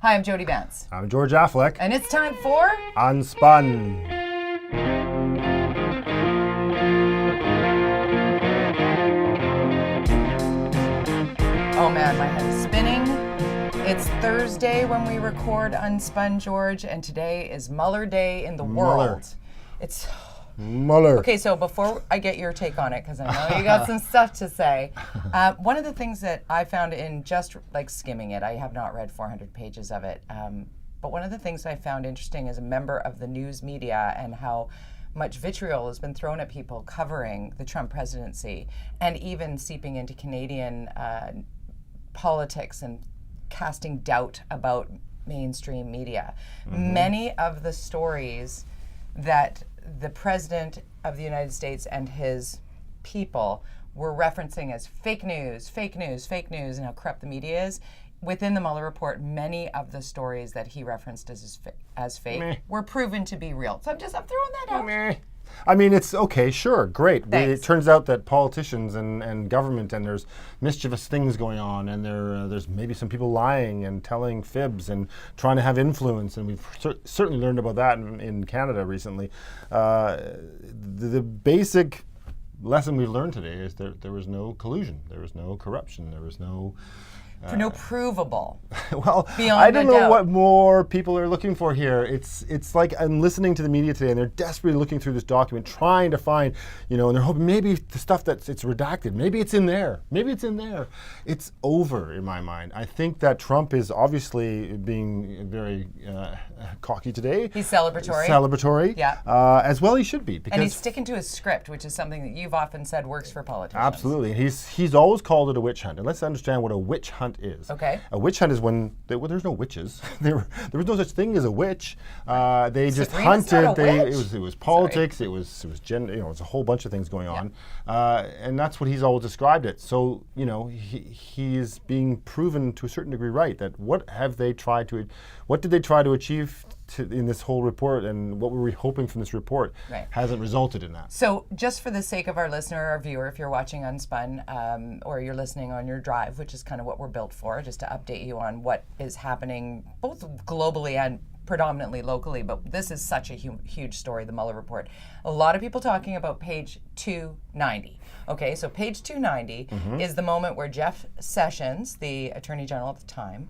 Hi, I'm Jody Vance. I'm George Affleck. And it's time for UnSpun. Oh man, my head is spinning. It's Thursday when we record UnSpun, George, and today is Mueller Day in the world. It's Mueller. Okay, so before I get your take on it, because I know you got some stuff to say, one of the things that I found in just like skimming it, I have not read 400 pages of it, but one of the things I found interesting as a member of the news media and how much vitriol has been thrown at people covering the Trump presidency and even seeping into Canadian politics and casting doubt about mainstream media. Mm-hmm. Many of the stories that the President of the United States and his people were referencing as fake news, and how corrupt the media is. Within the Mueller report, many of the stories that he referenced as fake were proven to be real. So I'm throwing that out. I mean, it's okay, sure, great. Thanks. It turns out that politicians and government, and there's mischievous things going on, and there's maybe some people lying and telling fibs and trying to have influence, and we've certainly learned about that in Canada recently. The basic lesson we've learned today is there was no collusion, there was no corruption, there was no... no provable. Well, beyond I don't know doubt. what more people are looking for here. It's like I'm listening to the media today, and they're desperately looking through this document, trying to find, and they're hoping maybe the stuff it's redacted, maybe it's in there, It's over in my mind. I think that Trump is obviously being very cocky today. He's celebratory. Yeah. As well he should be. And he's sticking to his script, which is something that you've often said works for politicians. Absolutely. He's always called it a witch hunt. And let's understand what a witch hunt is. Okay. A witch hunt is when there's no witches. there was no such thing as a witch. They just Sabrina's hunted. not a witch. It was politics. It was gender. It was a whole bunch of things going on, and that's what he's always described it. So he is being proven to a certain degree right. That what did they try to achieve in this whole report, and what were we hoping from this report hasn't resulted in that. So just for the sake of our listener or viewer, if you're watching UnSpun or you're listening on your drive, which is kind of what we're built for, just to update you on what is happening both globally and predominantly locally, but this is such a huge story, the Mueller report. A lot of people talking about page 290. Okay, so page 290 is the moment where Jeff Sessions, the Attorney General at the time,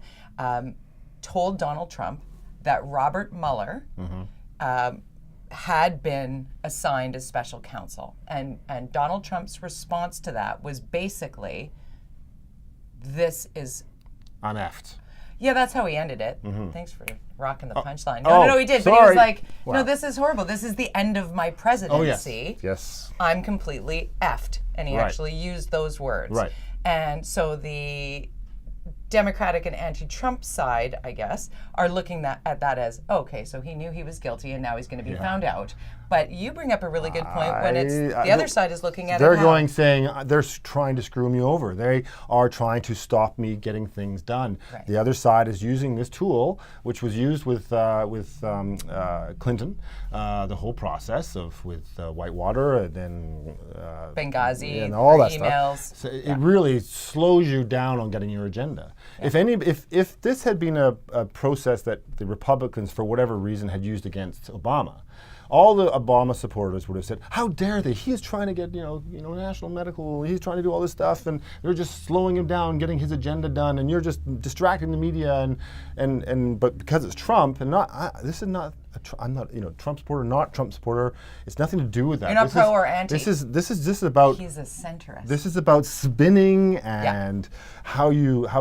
told Donald Trump that Robert Mueller had been assigned as special counsel. And Donald Trump's response to that was basically, this is... I'm effed. Yeah, that's how he ended it. Thanks for rocking the punchline. No, he did. Sorry. But he was like, Wow. no, this is horrible. This is the end of my presidency. Yes. I'm completely effed. And he actually used those words. Right. And so the Democratic and anti-Trump side, I guess, are looking at that as, okay, so he knew he was guilty and now he's going to be found out. But you bring up a really good point when it's the other side is looking at it. Saying they're trying to screw me over. They are trying to stop me getting things done. Right. The other side is using this tool, which was used with Clinton, the whole process with Whitewater and then Benghazi and all that emails. stuff. So it really slows you down on getting your agenda. Yeah. If this had been a process that the Republicans, for whatever reason, had used against Obama, all the Obama supporters would have said, how dare they? He's trying to get, national medical, he's trying to do all this stuff, and you're just slowing him down, getting his agenda done, and you're just distracting the media, but because it's Trump, and I'm not, Trump supporter, not Trump supporter, it's nothing to do with that. You're not pro or anti. This is just about... He's a centrist. This is about spinning and how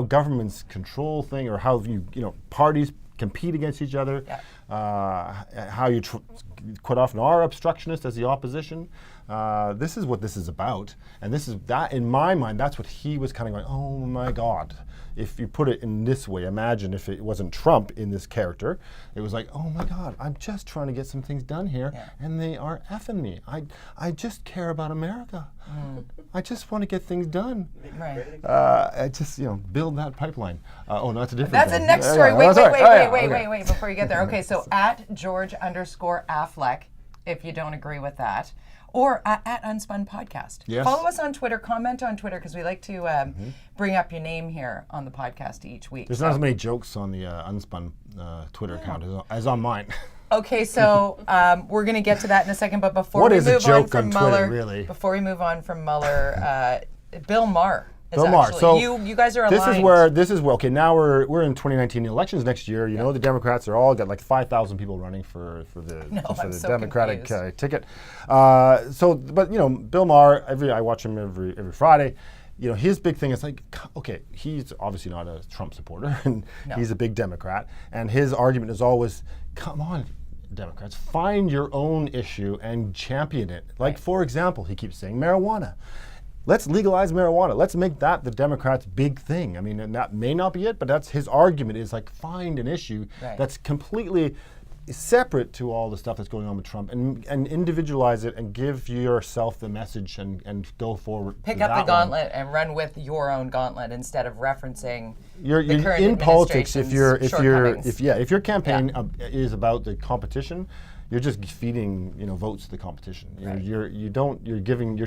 governments control things, or how parties compete against each other, how you quite often are obstructionist as the opposition. This is what this is about, and in my mind, that's what he was kind of going, oh my God. If you put it in this way, imagine if it wasn't Trump in this character, it was like, oh my God, I'm just trying to get some things done here, and they are effing me. I just care about America. I just want to get things done. Right. I just, build that pipeline. No, that's a different That's thing. the next story. Wait, before you get there. Okay, so at George _Affleck, if you don't agree with that, or at UnSpun Podcast. Yes. Follow us on Twitter, comment on Twitter, because we like to bring up your name here on the podcast each week. There's not as many jokes on the UnSpun Twitter account as on mine. Okay, so we're going to get to that in a second, but before What we is a move joke on from on Twitter, Mueller, really? before we move on from Mueller, Bill Maher. Bill Maher. So you guys are aligned. This is where okay. Now we're in 2019 elections next year. You know the Democrats are all got like 5,000 people running for the Democratic ticket. But you know Bill Maher. I watch him every Friday. You know his big thing is like, okay, he's obviously not a Trump supporter, and he's a big Democrat, and his argument is always, come on, Democrats, find your own issue and champion it. Like for example, he keeps saying marijuana. Let's legalize marijuana. Let's make that the Democrats' big thing. I mean, and that may not be it, but that's his argument is like find an issue that's completely separate to all the stuff that's going on with Trump and individualize it and give yourself the message and go forward. Pick up the gauntlet and run with your own gauntlet instead of referencing you're the current in politics. If your campaign is about the competition, you're just feeding votes to the competition. You're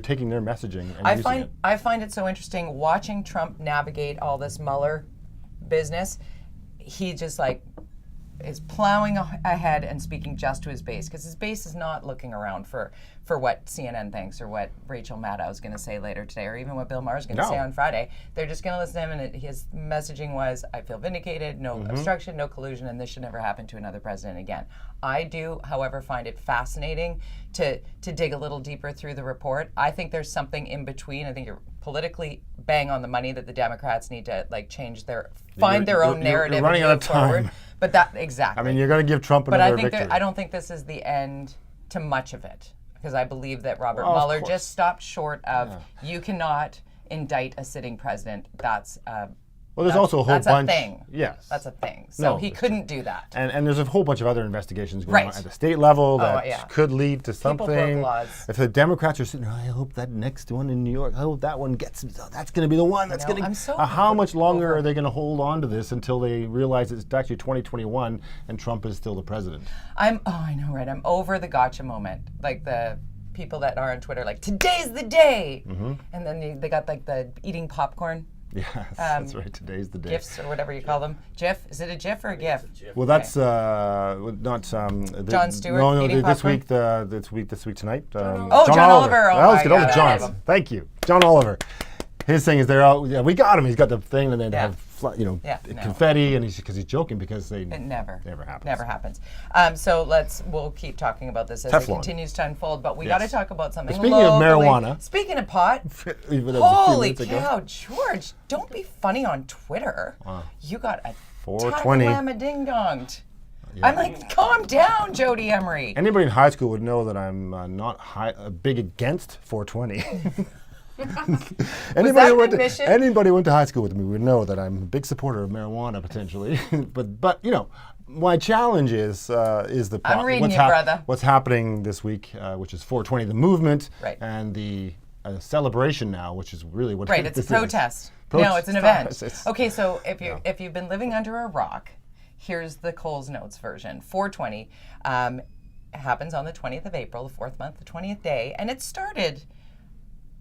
taking their messaging and using it. I find it so interesting watching Trump navigate all this Mueller business. He just is plowing ahead and speaking just to his base, because his base is not looking around for what CNN thinks or what Rachel Maddow is going to say later today, or even what Bill Maher is going to say on Friday. They're just going to listen to him, and his messaging was, I feel vindicated, no obstruction, no collusion, and this should never happen to another president again. I do, however, find it fascinating to dig a little deeper through the report. I think there's something in between. I think you're politically bang on the money that the Democrats need to change find their own narrative. You're running out of time. Forward. But that exactly. I mean, you're going to give Trump another victory. I don't think this is the end to much of it, because I believe that Robert Mueller just stopped short of you cannot indict a sitting president. That's there's also a whole bunch. That's a thing. Yes. That's a thing. So he couldn't do that. And there's a whole bunch of other investigations going on at the state level that could lead to something. People broke laws. If the Democrats are sitting there, I hope that next one in New York, I hope that one gets, that's going to be the one. That's going to. How much longer are they going to hold on to this until they realize it's actually 2021 and Trump is still the president? I know, right? I'm over the gotcha moment. Like the people that are on Twitter, like, today's the day. And then they got the eating popcorn. Yes, that's right. Today's the day. GIFs or whatever you call them. GIF? Is it a GIF or a GIF? Well, that's not Jon Stewart. No, this week tonight. John Oliver. Oh, let's get over John. Thank you, John Oliver. His thing is they're out. Yeah, we got him. He's got the thing, and then they have confetti, and he's joking because it never happens. Never happens. So we'll keep talking about this as it continues to unfold. But we got to talk about something. Speaking of marijuana. Speaking of pot. Holy cow, George! Don't be funny on Twitter. You got a 420 ding donged. Yeah. I'm like, calm down, Jody Emery. Anybody in high school would know that I'm not big against 420. Anybody went to high school with me would know that I'm a big supporter of marijuana potentially. but my challenge is I'm reading brother. What's happening this week, which is 420, the movement, and the celebration now, which is really what it's a protest. No, it's an event. Okay, so if you've been living under a rock, here's the Coles Notes version. 420 happens on the 20th of April, the 4th month, the 20th day, and it started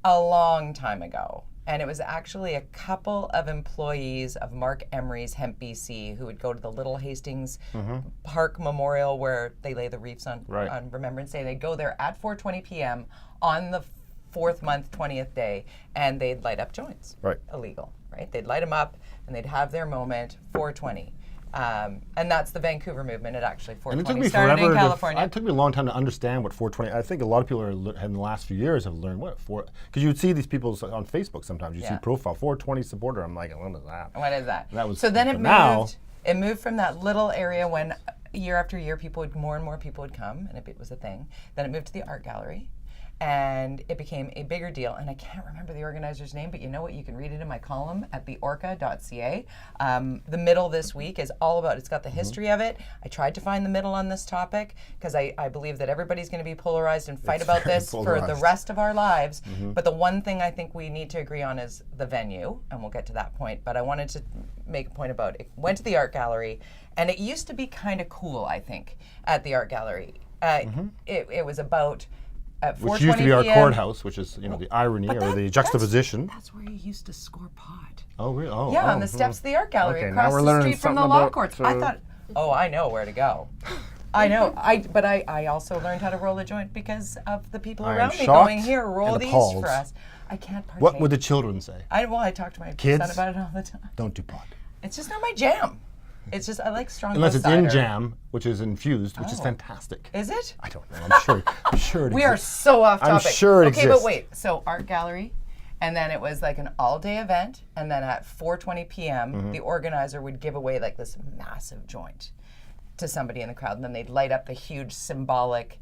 a long time ago. And it was actually a couple of employees of Mark Emery's Hemp BC who would go to the Little Hastings Park Memorial where they lay the wreaths on Remembrance Day. They'd go there at 4:20 p.m. on the 4th month, 20th day, and they'd light up joints. Illegal, right? They'd light them up and they'd have their moment, 420. And that's the Vancouver movement. It actually 420 started in California. It took me a long time to understand what 420. I think a lot of people in the last few years have learned because you would see these people on Facebook sometimes. You see profile 420 supporter. I'm like, what is that? What is that? So then it moved from that little area when year after year more and more people would come, and it was a thing. Then it moved to the art gallery. And it became a bigger deal, and I can't remember the organizer's name, but you know what? You can read it in my column at theorca.ca. The middle this week is all about, it's got the history of it. I tried to find the middle on this topic because I believe that everybody's going to be polarized and fight about this for the rest of our lives. But the one thing I think we need to agree on is the venue, and we'll get to that point. But I wanted to make a point about it. Went to the art gallery, and it used to be kind of cool, I think, at the art gallery. It was about at 4:20 which used to be our PM. courthouse, which is the irony But or the juxtaposition. That's where you used to score pot. Oh, really? Oh, Yeah, on the steps of the art gallery Okay, now across we're the learning street from the something law about, courts. I thought, I know where to go. I know. But I also learned how to roll a joint because of the people I am around me shocked going, here, roll and these appalled. for us. I can't partake. What would the children say? I talk to my Kids? son about it all the time. Don't do pot. It's just not my jam. It's just, I like strong Unless it's in cider. jam, which is infused, which is Oh. fantastic. Is it? I don't know. I'm sure it We are exists. so off I'm topic. sure it okay, exists. but wait. So art gallery, and then it was like an all-day event, and then at 4:20 p.m. Mm-hmm. the organizer would give away like this massive joint to somebody in the crowd, and then they'd light up the huge symbolic,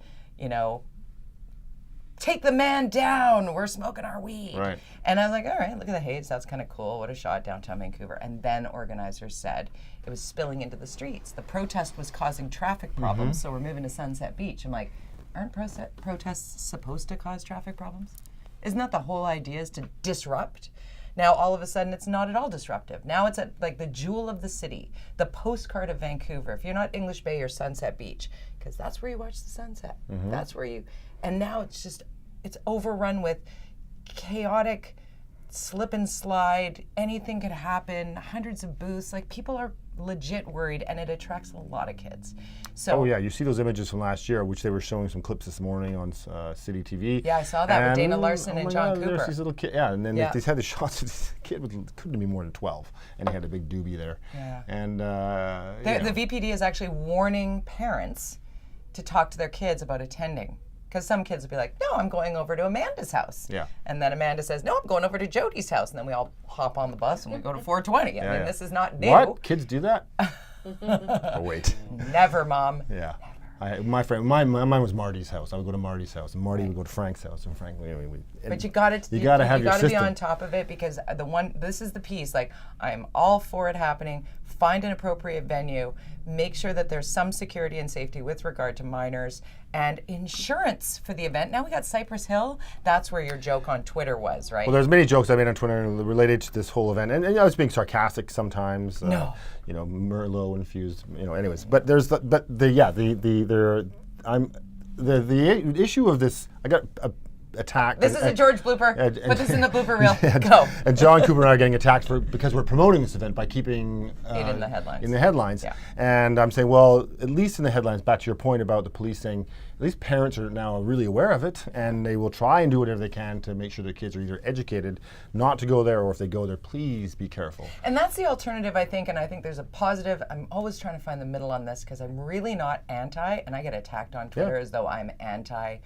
take the man down, we're smoking our weed. Right. And I was like, all right, look at the haze, that's kind of cool, what a shot, downtown Vancouver. And then organizers said it was spilling into the streets. The protest was causing traffic problems, so we're moving to Sunset Beach. I'm like, aren't protests supposed to cause traffic problems? Isn't that the whole idea, is to disrupt? Now, all of a sudden, it's not at all disruptive. Now it's at like the jewel of the city, the postcard of Vancouver. If you're not English Bay or Sunset Beach, because that's where you watch the sunset. That's where you, and now it's overrun with chaotic slip and slide. Anything could happen, hundreds of booths. Like, people are legit worried, and it attracts a lot of kids. So, Oh yeah, you see those images from last year, which they were showing some clips this morning on City TV. Yeah, I saw that with And, Dana Larson and my John God, there's Cooper. these little kids, and then Yeah. they had the shots of this kid couldn't be more than 12, and he had a big doobie there. Yeah. And the VPD is actually warning parents to talk to their kids about attending. Because some kids will be like, no, I'm going over to Amanda's house. Yeah. And then Amanda says, no, I'm going over to Jody's house. And then we all hop on the bus and we go to 420. I mean, this is not new. What? Kids do that? Oh wait. Never, Mom. Yeah. Mine was Marty's house. I would go to Marty's house, and Marty would go to Frank's house, and Frank. But you got to have your system. be on top of it, because this is the piece. Like, I'm all for it happening. Find an appropriate venue. Make sure that there's some security and safety with regard to minors, and insurance for the event. Now we got Cypress Hill. That's where your joke on Twitter was, right? Well, there's many jokes I made on Twitter related to this whole event, and I was being sarcastic sometimes. No. Merlot infused. Anyways, but the issue of this. I got attacked. This is a George blooper. Put this in the blooper reel. Go. And John Cooper and I are getting attacked because we're promoting this event by keeping it in the headlines. In the headlines. Yeah. And I'm saying, well, at least in the headlines, back to your point about the police saying, at least parents are now really aware of it, and they will try and do whatever they can to make sure their kids are either educated not to go there, or if they go there, please be careful. And that's the alternative, I think, and I think there's a positive. I'm always trying to find the middle on this, because I'm really not anti, and I get attacked on Twitter as though I'm anti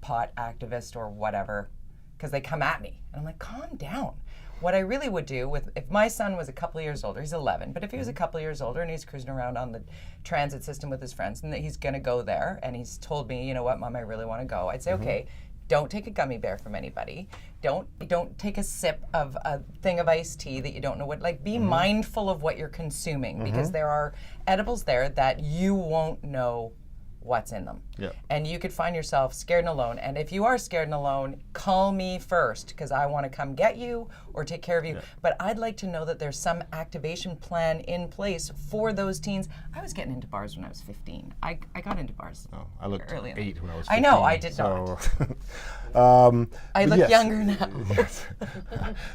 pot activist or whatever, because they come at me. And I'm like, calm down. What I really would do if my son was a couple of years older, he's 11, but if he was a couple of years older and he's cruising around on the transit system with his friends and that he's going to go there, and he's told me, you know what, Mom, I really want to go, I'd say, okay, don't take a gummy bear from anybody. Don't take a sip of a thing of iced tea that you don't know what, like, be mindful of what you're consuming, because there are edibles there that you won't know what's in them. Yeah. And you could find yourself scared and alone. And if you are scared and alone, call me first, because I want to come get you or take care of you. Yeah. But I'd like to know that there's some activation plan in place for those teens. I was getting into bars when I was 15. I got into bars. Oh, I looked early 8 when I was 15. I know, I did not. I look younger now.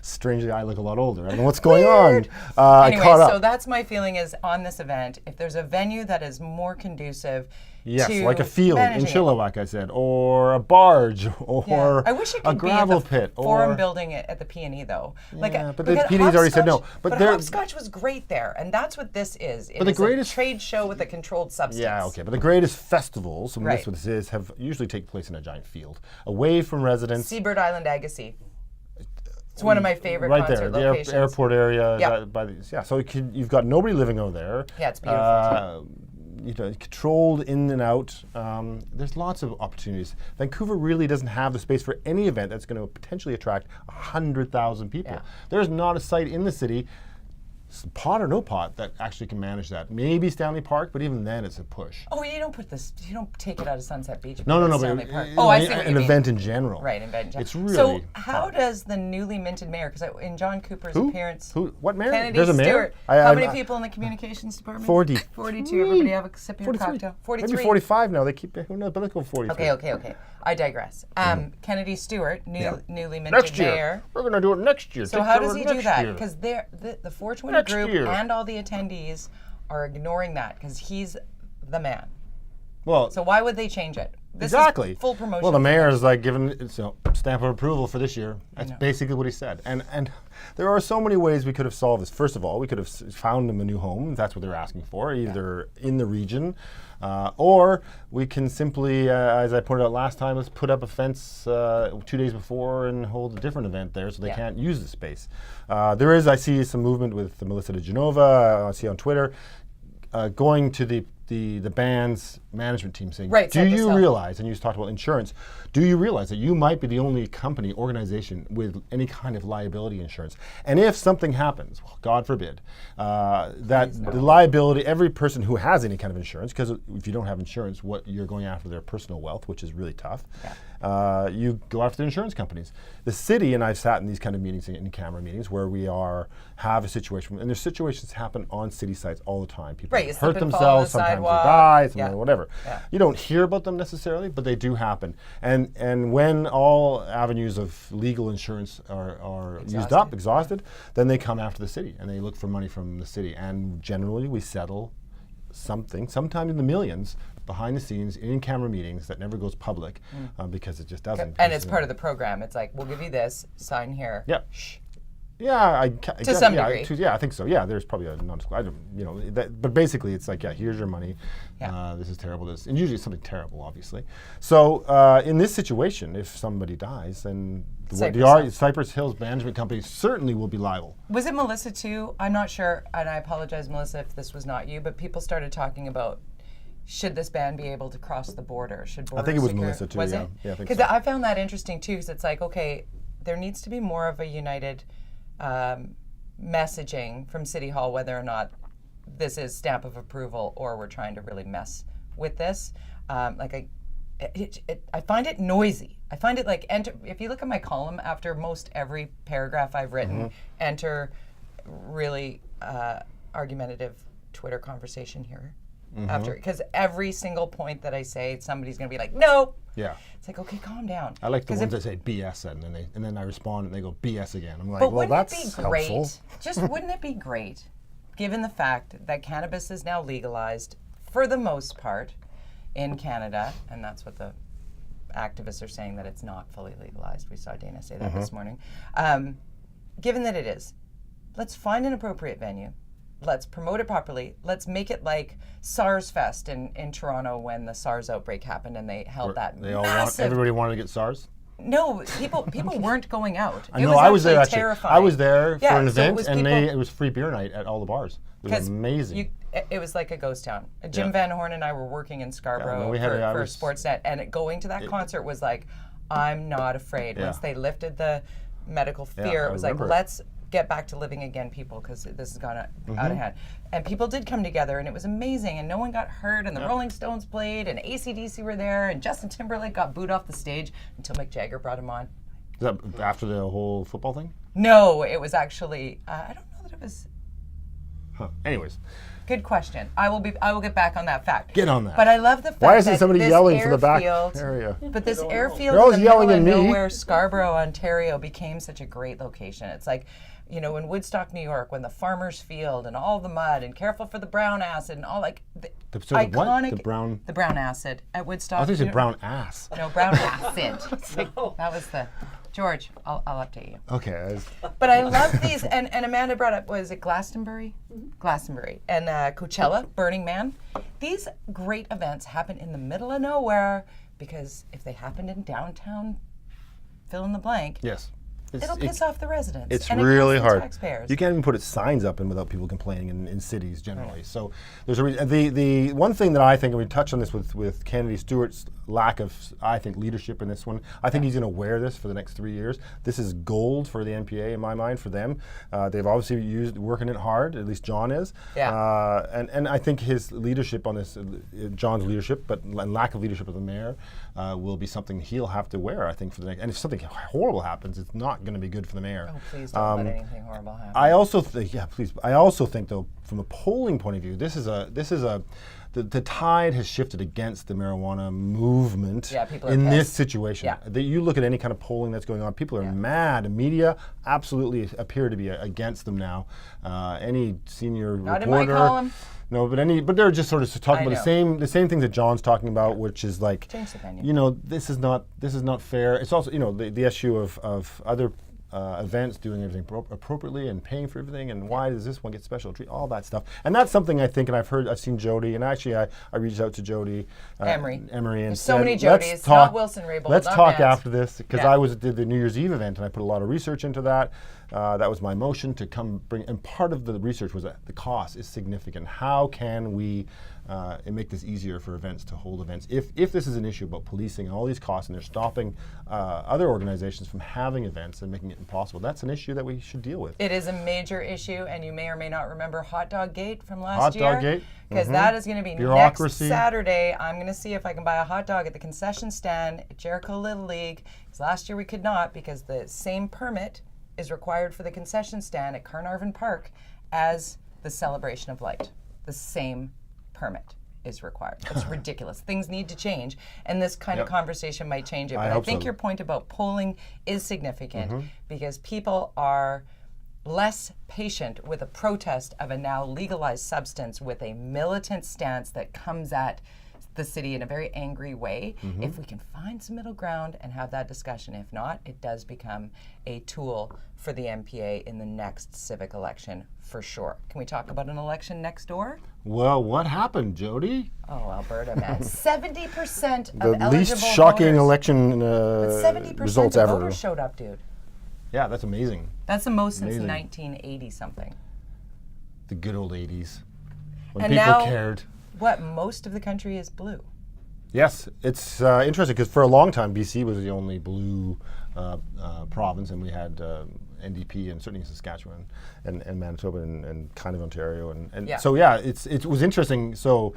Strangely, I look a lot older. I don't know what's going on. Anyway, I caught up. So that's my feeling is on this event, if there's a venue that is more conducive Yes, like a field in Chilliwack, I said, or a barge, or I wish it a could gravel be at the pit, Forum or building it at the P&E though. Yeah, but the P&E's already said no. But hopscotch was great there, and that's what this is. It is a trade show with a controlled substance. Yeah, okay, but the greatest festivals, and that's what this is, have usually take place in a giant field, away from residents. Seabird Island, Agassiz. It's one of my favorite right concert there, locations. The airport area. Yeah. So you've got nobody living over there. Yeah, it's beautiful. Controlled in and out. There's lots of opportunities. Vancouver really doesn't have the space for any event that's going to potentially attract 100,000 people. Yeah. There's not a site in the city, pot or no pot, that actually can manage that. Maybe Stanley Park, but even then it's a push. Oh, you don't take it out of Sunset Beach. No, Stanley Park. I see what you mean. An event in general. Right, event in general. It's really So how hard. does the newly minted mayor, because in John Cooper's appearance... What mayor? Kennedy There's a mayor? Stewart. How many people in the communications department? 40. 42. Everybody have a sip of your cocktail. 43. Maybe 45 now. They keep, who knows, but let's go 43. Okay. I digress. Kennedy Stewart, newly minted Next year. mayor. We're going to do it next year. So how does he do that? Because the 420 group and all the attendees are ignoring that because he's the man. Well, so why would they change it? This exactly. Is full promotion. Well, the mayor is like giving stamp of approval for this year. That's basically what he said. And there are so many ways we could have solved this. First of all, we could have found them a new home. If that's what they're asking for, either in the region, or we can simply, as I pointed out last time, let's put up a fence 2 days before and hold a different event there so they can't use the space. I see some movement with Melissa DeGenova, I see on Twitter, going to the band's management team saying, do you realize, and you talked about insurance, do you realize that you might be the only company, organization with any kind of liability insurance? And if something happens, well, God forbid, that the liability, every person who has any kind of insurance, because if you don't have insurance, you're going after their personal wealth, which is really tough. You go after the insurance companies. The city, and I've sat in these kind of meetings, in-camera meetings, where we have a situation, and there's situations happen on city sites all the time. People hurt themselves, sometimes they die, sometimes whatever. You don't hear about them necessarily, but they do happen. And when all avenues of legal insurance are used up, exhausted, then they come after the city and they look for money from the city. And generally we settle something, sometimes in the millions, behind the scenes in camera meetings that never goes public because it just doesn't. And it's part of the program. It's like, we'll give you this, sign here. Yeah. Shh. Yeah, to some degree. I think so. Yeah, there's probably a non-disclosure. But basically, it's like, here's your money. This is terrible. And usually, it's something terrible, obviously. So, in this situation, if somebody dies, then Cypress Hills Management Company certainly will be liable. Was it Melissa too? I'm not sure, and I apologize, Melissa, if this was not you. But people started talking about, should this band be able to cross the border? I think it was Melissa too. Was it? Yeah, because I found that interesting too. Because it's like, okay, there needs to be more of a united messaging from City Hall, whether or not this is stamp of approval or we're trying to really mess with this. I find it noisy. I find it like, if you look at my column, after most every paragraph I've written, enter really argumentative Twitter conversation here. Because every single point that I say, somebody's going to be like, no. Yeah. It's like, okay, calm down. I like the ones that say BS and then I respond and they go BS again. I'm like, but well, that's it be great? helpful. Just wouldn't it be great, given the fact that cannabis is now legalized for the most part in Canada, and that's what the activists are saying, that it's not fully legalized. We saw Dana say that this morning. Given that it is, let's find an appropriate venue. Let's promote it properly. Let's make it like SARS Fest in Toronto when the SARS outbreak happened and they held Everybody wanted to get SARS? No, people weren't going out. I know, I was there actually. Terrifying. I was there for an event and it was free beer night at all the bars. It was amazing. It was like a ghost town. Jim Van Horn and I were working in Scarborough for Sportsnet, and going to that concert was like, I'm not afraid. Once they lifted the medical fear, it was like, let's get back to living again, people, because this has gone out of hand. And people did come together, and it was amazing, and no one got hurt, and the Rolling Stones played, and AC/DC were there, and Justin Timberlake got booed off the stage until Mick Jagger brought him on. Is that after the whole football thing? No, it was actually, I don't know that it was. Anyways. Good question. I will get back on that fact. Get on that. But I love the fact Why isn't that somebody this yelling from the back area? But this airfield They're always in the yelling middle at of me. nowhere, Scarborough, Ontario, became such a great location. It's like, in Woodstock, New York, when the farmer's field and all the mud and careful for the brown acid and all like iconic. What? The brown acid at Woodstock. I thought you said brown ass. No, brown acid. No. That was the George. I'll update you. Okay. But I love these, and Amanda brought up, was it Glastonbury? Glastonbury. And Coachella, Burning Man. These great events happen in the middle of nowhere, because if they happened in downtown, fill in the blank. Yes. It'll piss off the residents. It's and really it hard. Taxpayers. You can't even put signs up without people complaining in cities generally. Right. So there's a reason. The one thing that I think, and we touched on this with Kennedy Stewart's lack of, I think, leadership in this one. I think he's going to wear this for the next 3 years. This is gold for the NPA in my mind, for them. They've obviously working it hard. At least John is. Yeah. And I think his leadership on this, John's leadership, but lack of leadership of the mayor, will be something he'll have to wear, I think, for the next. And if something horrible happens, it's not going to be good for the mayor. Oh, please don't let anything horrible happen. I also think, though, from a polling point of view, this is a the tide has shifted against the marijuana movement people are in this pissed. situation. Yeah. You look at any kind of polling that's going on, people are mad. The media absolutely appear to be against them now. Any senior Not reporter. in my column. No, but they're just sort of talking about the same things that John's talking about, which is like, change the opinion. you know, this is not fair. It's also, you know, the issue of other events doing everything appropriately and paying for everything, and why does this one get special treatment, all that stuff. And that's something I think, and I've seen Jody, and actually I reached out to Jody Emery, and There's said, so many let's Jodys, talk, not Wilson Raybould, let's not talk Vance. after this, because did the New Year's Eve event, and I put a lot of research into that. That was my motion to come bring, and part of the research was that the cost is significant. How can we make this easier for events to hold events? If this is an issue about policing and all these costs, and they're stopping other organizations from having events and making it impossible, that's an issue that we should deal with. It is a major issue, and you may or may not remember Hot Dog Gate from last Hot year. Dog Gate. Because that is going to be Bureaucracy. next Saturday. I'm going to see if I can buy a hot dog at the concession stand at Jericho Little League. Because last year we could not, because the same permit is required for the concession stand at Carnarvon Park as the Celebration of Light. The same permit is required. It's ridiculous. Things need to change, and this kind of conversation might change it. But I think your point about polling is significant because people are less patient with a protest of a now legalized substance with a militant stance that comes at the city in a very angry way. If we can find some middle ground and have that discussion, if not, it does become a tool for the MPA in the next civic election for sure. Can we talk about an election next door? Well, what happened, Jody? Oh, Alberta, man. 70% of The eligible least shocking voters, election but 70% results of ever. voters showed up, dude. Yeah, that's amazing. That's the most since Amazing. 1980 something. The good old 80s, when And people now, cared. what, most of the country is blue. Yes, it's interesting because for a long time BC was the only blue province, and we had NDP and certainly Saskatchewan and Manitoba and kind of Ontario and so it was interesting. So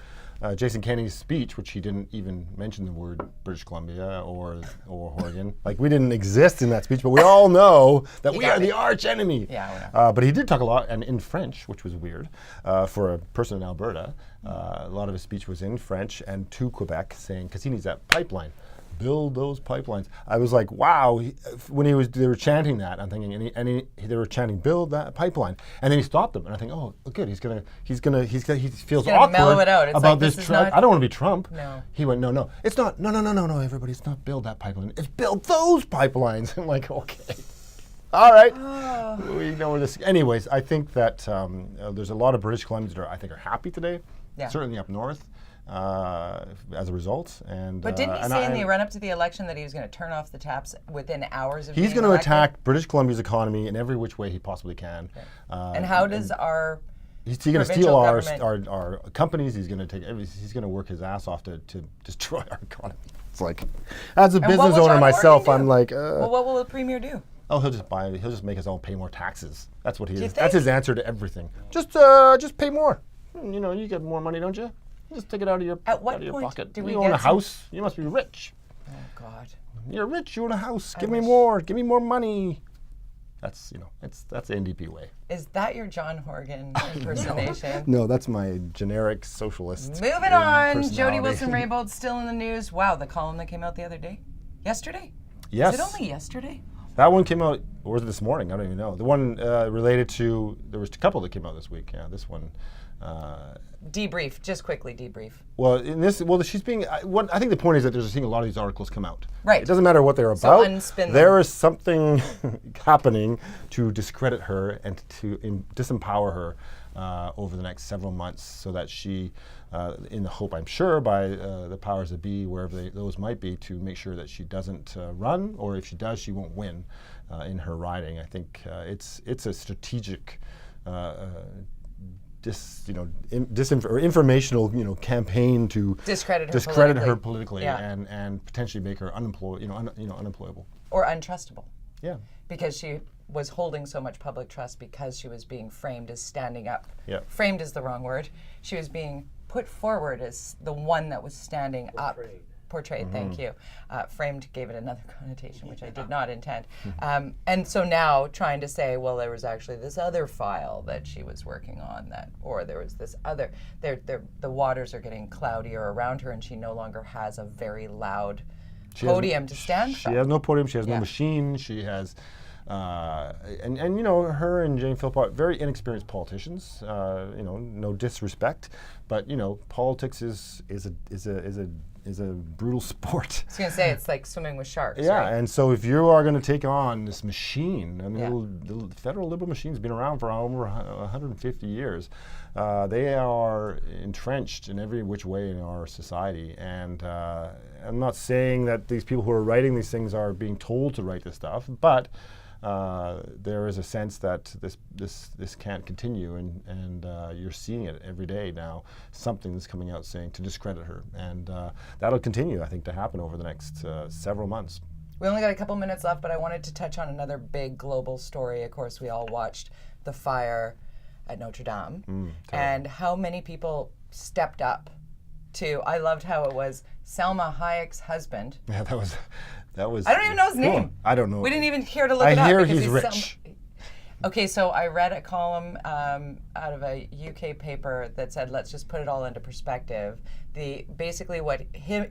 Jason Kenney's speech, which he didn't even mention the word British Columbia or Oregon, like we didn't exist in that speech, but we all know that we are the arch enemy. Yeah. But he did talk a lot and in French, which was weird for a person in Alberta. A lot of his speech was in French and to Quebec, saying because he needs that pipeline. Build those pipelines. I was like, wow. When they were chanting that, I'm thinking, they were chanting, build that pipeline, and then he stopped them, and I think, oh, good. He feels awkward mellow it out. It's about like, this. this is Trump. not- I don't want to be Trump. No. He went, no, it's not. No, everybody, it's not build that pipeline. It's build those pipelines. I'm like, okay. All right, we know where this. Anyways, I think that there's a lot of British Columbians that I think are happy today. Yeah. Certainly up north. As a result, But didn't he say in the run-up to the election that he was going to turn off the taps within hours of he's being going to elected? attack British Columbia's economy in every which way he possibly can. And how does our he's going to provincial steal government- our companies? He's going to he's going to work his ass off to destroy our economy. It's like, as a And what business will owner John myself, Horgan do? I'm like, Well, what will the premier do? oh, he'll just make us all pay more taxes. That's what he you is. That's think? his answer to everything. Just pay more. You know, you get more money, don't you? Just take it out of your At what out of your point pocket. do we you own get a house. You must be rich. Oh, God. You're rich. You own a house. Give me wish. more. Give me more money. That's that's the NDP way. Is that your John Horgan impersonation? No, that's my generic socialist. Moving on, personality. Jody Wilson-Raybould still in the news. Wow, the column that came out the other day? Yesterday? Yes. Is it only yesterday? That one came out, or was it this morning? I don't even know. The one related to, there was a couple that came out this week. Yeah, this one. Debrief, just quickly debrief. Well, she's being. What I think the point is that there's seeing a lot of these articles come out. Right. It doesn't matter what they're So about. unspin them. There is something happening to discredit her and to disempower her over the next several months, so that she, in the hope, I'm sure, by the powers that be, wherever those might be, to make sure that she doesn't run, or if she does, she won't win in her riding. I think it's a strategic. Informational, campaign to Discredit her politically, Yeah. and potentially make her unemployable. Or untrustable. Yeah. Because she was holding so much public trust because she was being framed as standing up. Yeah. Framed is the wrong word. She was being put forward as the one that was standing up. Portrayed, thank you. Framed gave it another connotation, which I did not intend. And so now trying to say, well, there was actually this other file that she was working on, or there was this other, the waters are getting cloudier around her, and she no longer has a very loud podium to stand from. She has no podium, she has no machine, she has, and you know, her and Jane Philpott, very inexperienced politicians, you know, no disrespect, but you know, politics is a brutal sport. I was going to say, it's like swimming with sharks, Yeah, right? and so if you are going to take on this machine, I mean, the federal liberal machine's been around for over 150 years. They are entrenched in every which way in our society, and I'm not saying that these people who are writing these things are being told to write this stuff, but there is a sense that this can't continue, and you're seeing it every day now. Something that's coming out saying to discredit her, and that'll continue, I think, to happen over the next several months. We only got a couple minutes left, but I wanted to touch on another big global story. Of course, we all watched the fire at Notre Dame, and how many people stepped up to. I loved how it was Salma Hayek's husband. Yeah, that was. I don't even know his name. I don't know. We didn't even care to look it up. I hear because he's rich. Okay, so I read a column out of a UK paper that said, let's just put it all into perspective. Basically what his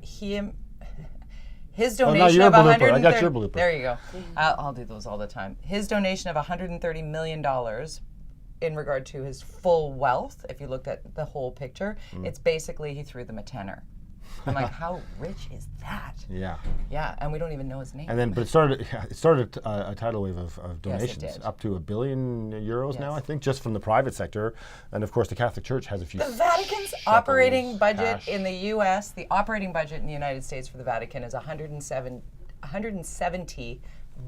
donation of $130. I got your blooper. There you go. I'll do those all the time. His donation of $130 million in regard to his full wealth, if you looked at the whole picture, it's basically he threw them a tenner. I'm like, how rich is that? Yeah. Yeah, and we don't even know his name. And then, but it started a tidal wave of donations, yes, it did. up to €1 billion now, I think, just from the private sector. And of course, the Catholic Church has a few. The Vatican's operating budget in the U.S., the operating budget in the United States for the Vatican is $170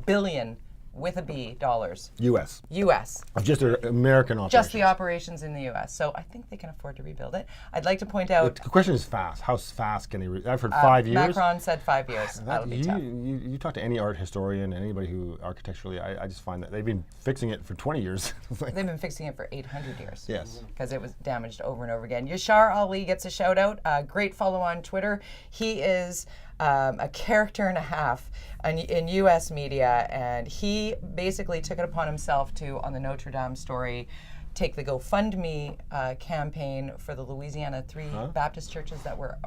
billion with a B dollars. U.S. U.S. Of just their American operations. Just the operations in the U.S. So I think they can afford to rebuild it. I'd like to point out. The question is fast. How fast can he? I've heard 5 years. Macron said 5 years. That'll be tough. You talk to any art historian, anybody who architecturally, I just find that they've been fixing it for 20 years. They've been fixing it for 800 years. Yes. Because it was damaged over and over again. Yashar Ali gets a shout out. Great follow on Twitter. He is a character and a half in U.S. media, and he basically took it upon himself to, on the Notre Dame story, take the GoFundMe campaign for the Louisiana 3 Baptist churches that were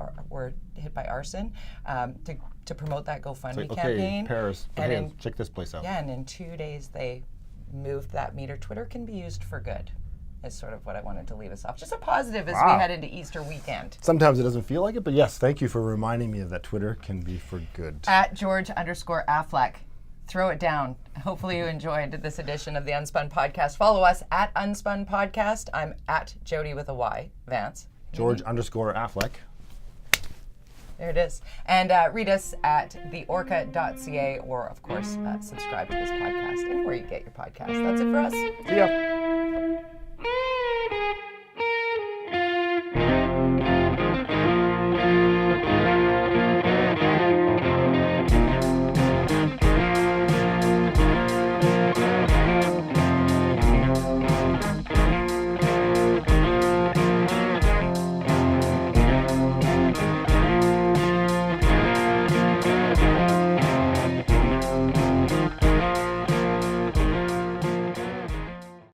hit by arson to promote that GoFundMe campaign. Paris, and check this place out. Yeah, and in 2 days they moved that meter. Twitter can be used for good. Is sort of what I wanted to leave us off. Just a positive as we head into Easter weekend. Sometimes it doesn't feel like it, but yes, thank you for reminding me that Twitter can be for good. At George_Affleck. Throw it down. Hopefully you enjoyed this edition of the UnSpun podcast. Follow us at UnSpun Podcast. I'm at Jody with a Y, Vance. George_Affleck. There it is. And read us at theorca.ca, or of course, subscribe to this podcast anywhere you get your podcast. That's it for us. See ya.